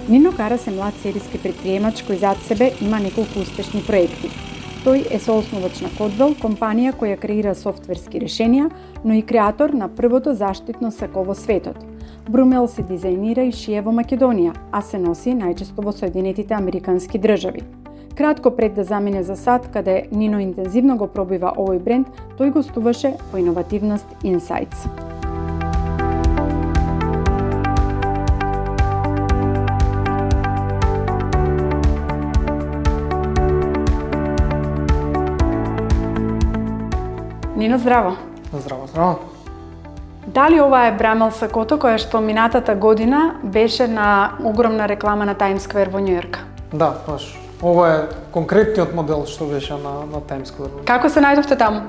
Нино Карас е млад серијски претприемач кој зад себе има неколку успешни проекти. Тој е соосновач на Кодвел, компанија која креира софтверски решенија, но и креатор на првото заштитно сако во светот. Брумел се дизајнира и шие во Македонија, а се носи најчесто во Соединетите Американски држави. Кратко пред да замине за САД, каде Нино интензивно го пробива овој бренд, тој гостуваше во Иновативност Insights. Нино, здраво! Здраво, здраво! Дали ова е Брамел сакото која што минатата година беше на огромна реклама на Times Square во Њујорк? Да, баш. Ова е конкретниот модел што беше на Times Square. Како се најдовте таму?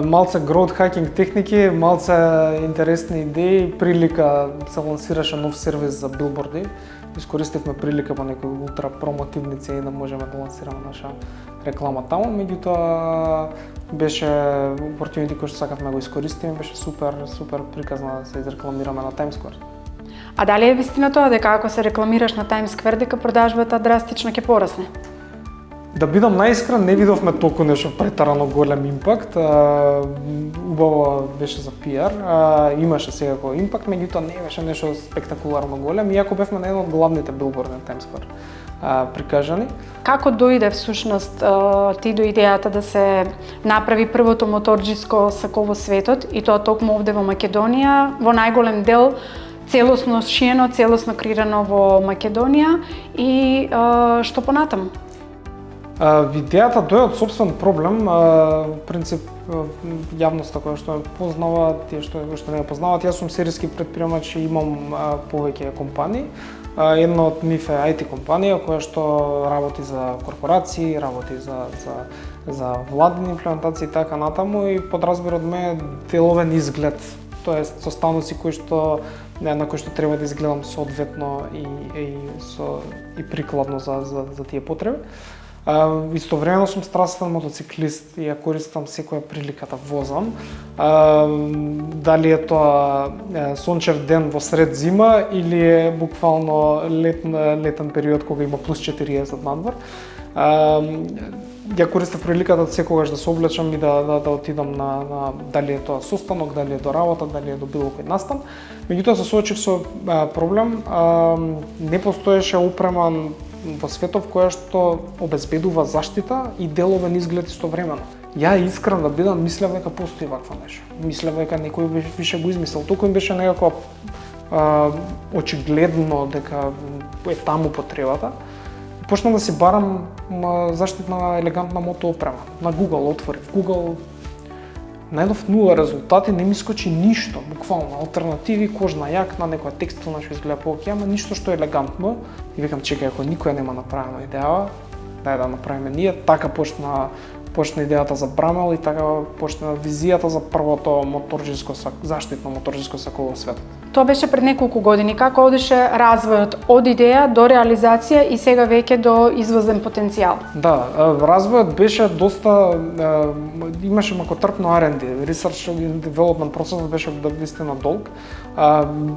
Малце growth hacking техники, малце интересни идеи, прилика се лансираше нов сервис за билборди. Искористивме прилика по некои ултра промотивни цени да можеме да лансираме наша реклама таму, меѓутоа беше opportunity кој што сакавме го искористиме, беше супер приказна да се изрекламираме на Times Square. А дали е вистина тоа дека ако се рекламираш на Times Square дека продажбата драстично ќе порасне? Да бидам наискрен, не видовме толку нешто претарано голем импакт. Убаво беше за PR, имаше секако импакт, меѓутоа не беше нешто спектакуларно голем, иако бевме на еден од главните билборди на Times Square прикажани. Како дојде всушност ти до идејата да се направи првото моторџиско сако во светот и тоа токму овде во Македонија, во најголем дел целосно шиено, целосно креирано во Македонија и што понатаму? Идејата дојде од собствен проблем, принцип јавноста која што ме познава, тие што не ме познаваат, јас сум серијски претприемач и имам повеќе компании. Една од нив е IT компанија која што работи за корпорации, работи за владини имплементации и така натаму и под разбир од мене деловен изглед, тоест состаноци на кои што треба да изгледам соодветно и прикладно за тие потреби. Истовремено сум страстен мотоциклист и ја користам секоја прилика да возам. Дали е тоа сончев ден во сред зима или е буквално летен период кога има плюс 40 надвор. Ја користам приликата секогаш да се облечам и да отидам на дали е тоа состанок, дали е до работа, дали е до било кој настан. Меѓутоа се соочив со проблем, не постоеше опрема во светот која што обезбедува заштита и деловен изглед истовремено. Ја искрен да бидам, мислев дека постои вакво нешто. Мислев дека некој више го измислил. Толку им беше некако очигледно дека е таму потребата. Почнав да си барам заштитна елегантна мотоопрема. На Google отворив. Google најдов нула резултати, не ми скочи ништо, буквално алтернативи, кожна јакна, некоја текстилна што изгледа поокеа, ама ништо што е елегантно. И викам, чекај, ако никој нема направена идеја, дај да направиме ние. Така почна идејата за Брамел и така почна визијата за првото заштитно моторџиско сако во светот. Тоа беше пред неколку години. Како одеше развојот од идеја до реализација и сега веќе до извозен потенцијал? Да, развојот беше доста, имаше макотрпно R&D, Research and Development процесот беше вистина долг.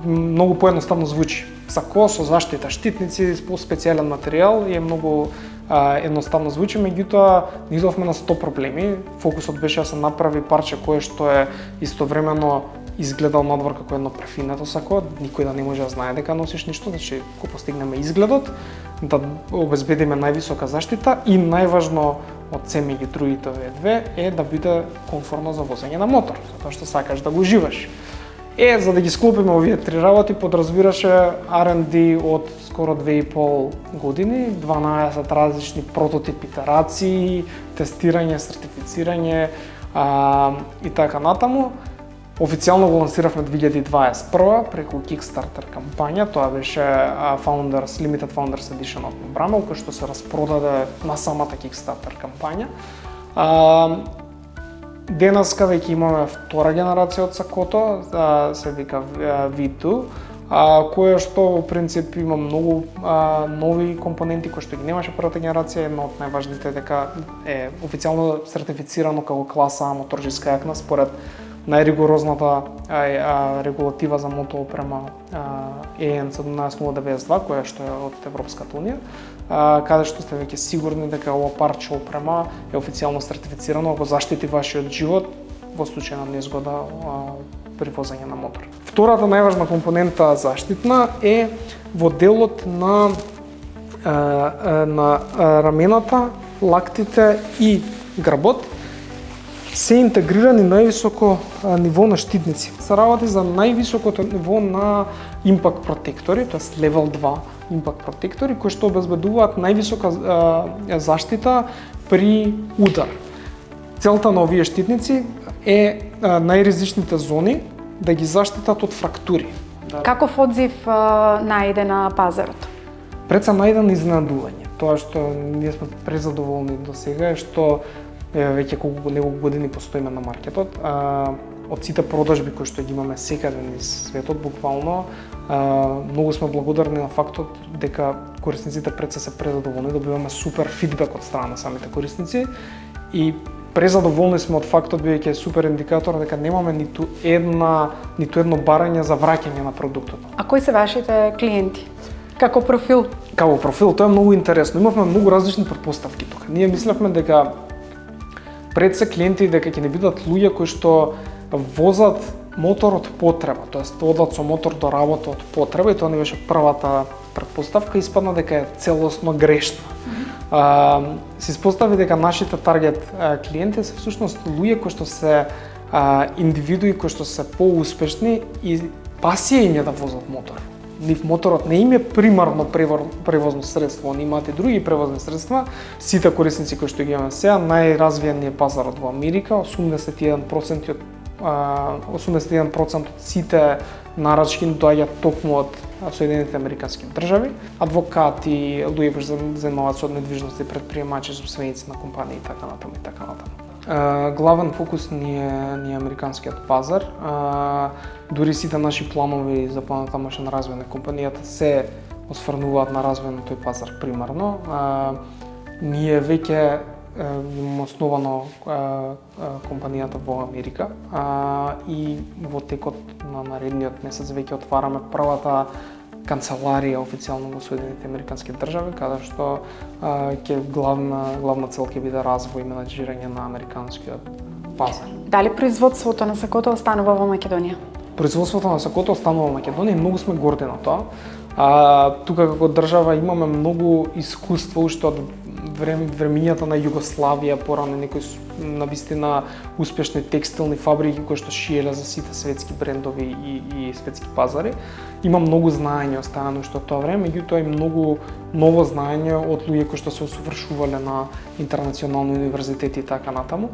Многу поедноставно звучи. Сако со заштита, штитници, специјален материјал и е многу едноставно звучи, меѓутоа идовме на 100 проблеми. Фокусот беше да се направи парче кое што е истовремено изгледал надвор како едно префинето сако, никој да не може да знае дека носиш ништо, значи го постигнеме изгледот, да обезбедиме највисока заштита и најважно од се меѓу другите овие две е да биде комфортно за возење на мотор, затоа што сакаш да го уживаш. За да ги склопиме овие три работи, подразбираше R&D од скоро 2,5 години, 12 различни прототипи, итерации, тестирање, сертифицирање и така натаму. Официјално го лансиравме 2021 преку Kickstarter кампања, тоа беше Limited Founders Edition од Bramel, кој што се распродаде на самата Kickstarter кампања. Денеска веќе имаме втора генерација од сакото, се вика V2, која што во принцип има многу нови компоненти кои што ги немаше првата генерација. Една од најважните дека е официјално сертифицирано како класа А моторџиска јакна според најригорозната регулатива за мотоопрема EN 17092, која што е од Европската унија, каде што сте веќе сигурни дека ова парче опрема е официјално сертифицирано, ако заштити вашиот живот во случај на незгода при возење на мотор. Втората најважна компонента заштитна е во делот на рамената, лактите и грбот се интегрирани највисоко ниво на штитници. Се работи за највисокото ниво на импакт протектори, тоа е level 2 импакт протектори, кои што обезбедуваат највисока заштита при удар. Целта на овие штитници е најризичните зони да ги заштитат од фрактури. Каков одзив најде на пазарот? Пред се најде на изненадување. Тоа што ние сме презадоволни до сега е што веќе неколку години постоиме на маркетот. Од сите продажби кои што ги имаме секаде низ светот, буквално, многу сме благодарни на фактот дека корисниците пред се презадоволни, добиваме супер фидбек од страна на самите корисници и презадоволни сме од фактот, бидејќи е супер индикатор дека немаме ниту едно барање за враќање на продуктот. А кои се вашите клиенти? Како профил? Како профил, тоа е многу интересно. Имавме многу различни претпоставки тука. Ние мислевме дека пред се клиенти дека ќе не бидат луѓе кои што возат мотор од потреба, тоест одат со мотор до работа од потреба, и тоа не беше првата претпоставка, испадна дека е целосно грешна. Се испостави дека нашите таргет клиенти се всушност луѓе кои што се индивидуи кои што се поуспешни и пасија им е да возат мотор. Нив моторот не им е примарно превозно средство, они имаат и други превозни средства. Сите корисници кои што ги имаме сега, најразвиен е пазарот во Америка, 81% од сите нарачки доаѓаат токму од Соединетите Американски држави. Адвокати, луѓе кои занимаваат со недвижности, предприемачи, собственици на компании и така натаму и така натаму. Главен фокус ни е американскиот пазар. Дури сите наши планови за понатамошен развој на компанијата се осврнуваат на развој на тој пазар примарно. Ние веќе имаме основано компанијата во Америка и во текот на наредниот месец веќе отвараме првата канцеларија официјално во Соединетите Американски држави, каде што ќе главна цел ќе биде развој и менаџирање на американскиот пазар. Дали производството на сакото останува во Македонија? Производството на сакото останува во Македонија и многу сме горди на тоа. Тука како држава имаме многу искуство уште од времињата на Југославија, порано некои навистина успешни текстилни фабрики кои што шиеле за сите светски брендови и светски пазари. Има многу знаење останано уште од тоа време, меѓутоа и многу ново знаење од луѓе кои што се усовршувале на интернационални универзитети и така натаму.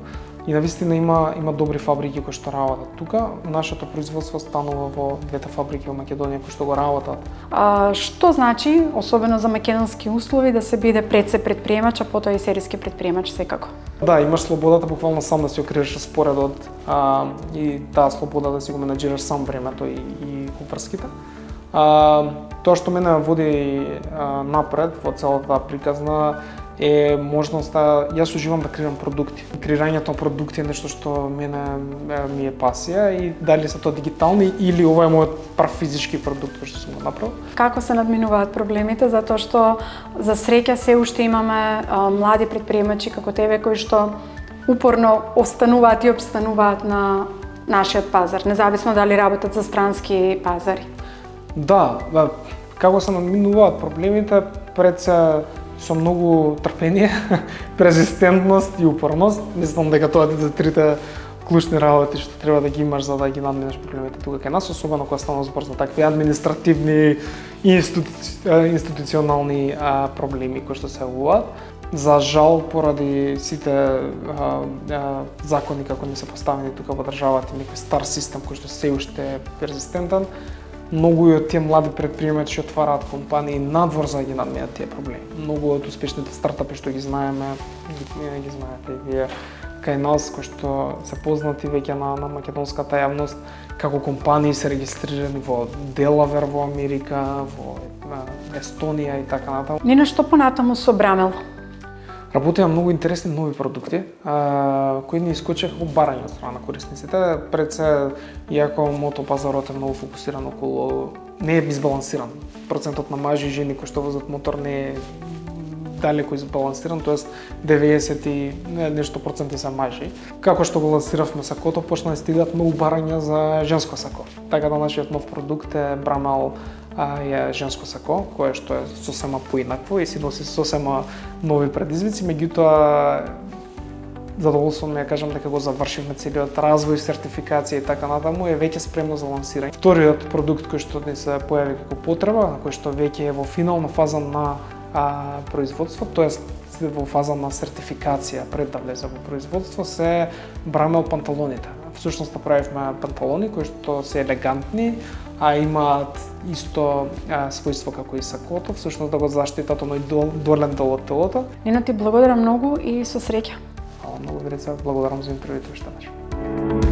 И навистина има добри фабрики кои што работат тука. Нашето производство станува во двете фабрики во Македонија кои што го работат. Што значи, особено за македонски услови, да се биде пред се предприемач, а потоа и серијски предприемач секако? Да, имаш слободата буквално сам да си окреираш споредот и таа слобода да си го менаџираш сам времето и куфарските. Тоа што мене води напред во целата таа приказна е можноста, јас уживам да креирам продукти. Креирањето на продукти е нешто што мене ми е пасија и дали се тоа дигитални или ова е мојот прв физички продукт кој што сум го направил. Како се надминуваат проблемите, затоа што за среќа се уште имаме млади предприемачи како тебе кои што упорно остануваат и обстануваат на нашиот пазар, независно дали работат за странски пазари. Да, како се надминуваат проблемите, пред се со многу трпение, резистентност и упорност. Мислам дека тоа се трите клучни работи што треба да ги имаш за да ги надминеш проблемите тука кај нас, особено кога станува збор за такви административни и институционални проблеми кои што се јавуваат. За жал, поради сите закони како ни се поставени тука во државата и некој стар систем кој што се уште е резистентен, многу од тие млади предприемачи отвараат компании надвор за да ги надминат тие проблеми. Многу од успешните стартапи што ги знаеме, ги знаете и вие кај нас, кои што се познати веќе на македонската јавност, како компании се регистрирани во Делавер во Америка, во Естонија и така натаму. Нина, што понатаму со Брамел? Работиме многу интересни нови продукти, кои ни искочеха во барање од страна на корисниците. Пред се, иако мотопазарот е многу фокусиран околу, не е избалансиран. Процентот на мажи и жени кои што возат мотор не е далеко избалансиран, тоест 90 и нешто проценти се мажи. Како што го лансиравме сакото, почна да стигаат многу барања за женско сако. Така да нашиот нов продукт е Bramel е женско сако, кое што е сосема поинакво и си носи сосема нови предизвици, меѓутоа задоволство ми кажам дека го завршивме целиот развој, сертификација и така натаму, е веќе спремно за лансирање. Вториот продукт кој што ни се појави како потреба, кој што веќе е во финална фаза на производство, тоест во фаза на сертификација пред да влезе во производство, се Bramel панталоните. Всушност направивме панталони кои што се елегантни, а имаат исто својство како и сакото, всушност да го заштитат оној долен дел од телото. Нина, ти благодарам многу и со среќа. Многу, Верица, благодарам за интервјуто уште веднаш.